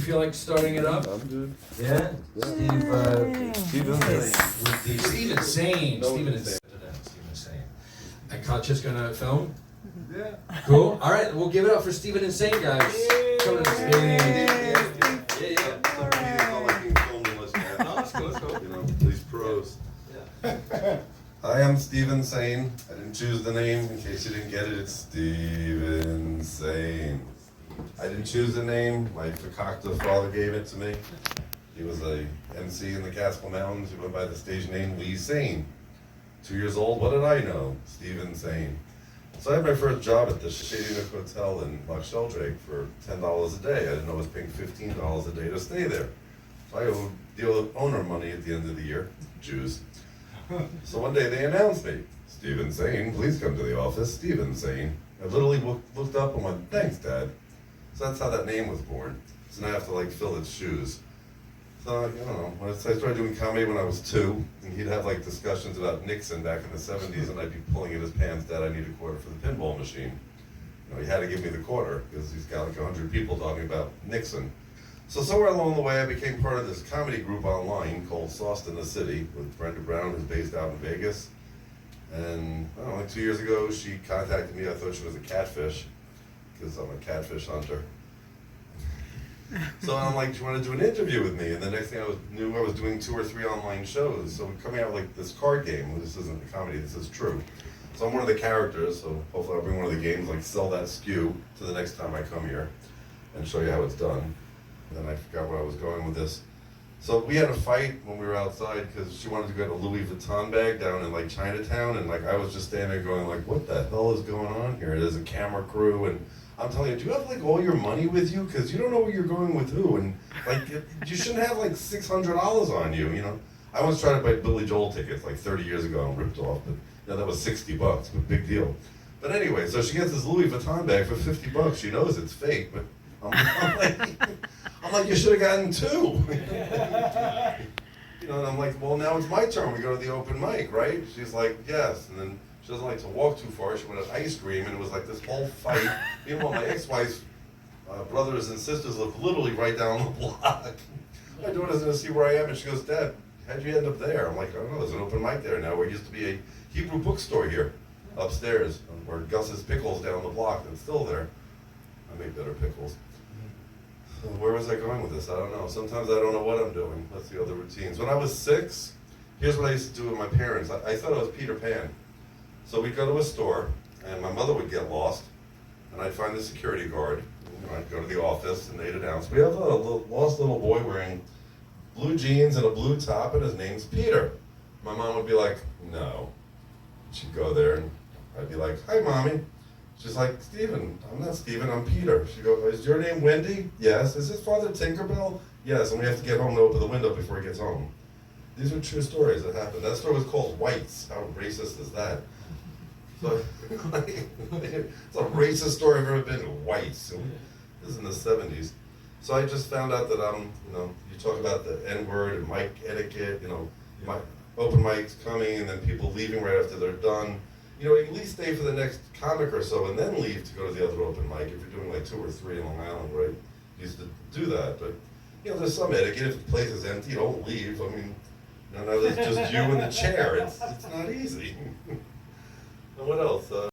feel like starting it up? I'm good. Yeah? Steven Sane. Steven Sane. And Katya's gonna film? Yeah. Cool. All right, we'll give it up for Steven and Sane, guys. Coming to the stage. Let's go. You know, these pros. Hi, I'm Steven Sane. I didn't choose the name. In case you didn't get it, it's Steven Sane. I didn't choose the name. My fakakta father gave it to me. He was a MC in the Catskill Mountains. He went by the stage name Lee Sane. 2 years old, what did I know? Steven Sane. So I had my first job at the Shady Nook Hotel in Loch Sheldrake for $10 a day. I didn't know I was paying $15 a day to stay there. So I owed the owner money at the end of the year, Jews. So one day they announced me, Steven Sane, please come to the office, Steven Sane. I literally looked up and went, thanks, Dad. So that's how that name was born. So now I have to like fill its shoes. So I don't know, when I started doing comedy when I was 2, and he'd have like discussions about Nixon back in the 70s, and I'd be pulling at his pants, Dad, I need a quarter for the pinball machine. You know, he had to give me the quarter, because he's got like 100 people talking about Nixon. So somewhere along the way, I became part of this comedy group online called Sauced in the City with Brenda Brown, who's based out in Vegas. And I don't know, like 2 years ago, she contacted me. I thought she was a catfish, because I'm a catfish hunter. So I'm like, do you want to do an interview with me? And the next thing I knew I was doing 2 or 3 online shows. So we're coming out with like this card game. This isn't a comedy, this is true. So I'm one of the characters, so hopefully I'll bring one of the games, like sell that SKU to the next time I come here and show you how it's done. And then I forgot where I was going with this. So we had a fight when we were outside because she wanted to get a Louis Vuitton bag down in like Chinatown, and like I was just standing there going like, what the hell is going on here? There's a camera crew, and I'm telling you, do you have like all your money with you? Because you don't know where you're going with who, and like you shouldn't have like $600 on you, you know? I once tried to buy Billy Joel tickets like 30 years ago and ripped off, but you know, that was $60, but big deal. But anyway, so she gets this Louis Vuitton bag for $50. She knows it's fake, but I'm like, you should have gotten 2. You know, and I'm like, well, now it's my turn. We go to the open mic, right? She's like, yes. And then she doesn't like to walk too far. She wanted ice cream, and it was like this whole fight. Meanwhile, my ex-wife's brothers and sisters live literally right down the block. My daughter's gonna see where I am, and she goes, Dad, how'd you end up there? I'm like, I don't know, there's an open mic there now. There used to be a Hebrew bookstore here, upstairs, where Gus's Pickles down the block, and it's still there. I make better pickles. So where was I going with this? I don't know. Sometimes I don't know what I'm doing. That's the other routines. When I was 6, here's what I used to do with my parents. I thought I was Peter Pan. So we'd go to a store, and my mother would get lost, and I'd find the security guard. And I'd go to the office, and they'd announce, we have a lost little boy wearing blue jeans and a blue top, and his name's Peter. My mom would be like, no. She'd go there, and I'd be like, hi, Mommy. She's like, Steven, I'm not Steven, I'm Peter. She goes, is your name Wendy? Yes. Is his father Tinkerbell? Yes, and we have to get home to open the window before he gets home. These are true stories that happened. That store was called White's. How racist is that? So, it's a racist store I've ever been to, White's. This is in the 70s. So I just found out that you know, you talk about the N-word and mic etiquette, you know, open mics coming and then people leaving right after they're done. You know, at least stay for the next comic or so and then leave to go to the other open mic if you're doing like 2 or 3 in Long Island, right? You used to do that, but you know, there's some etiquette. If the place is empty, don't leave. I mean, you know, now there's just you in the chair. It's not easy. And what else?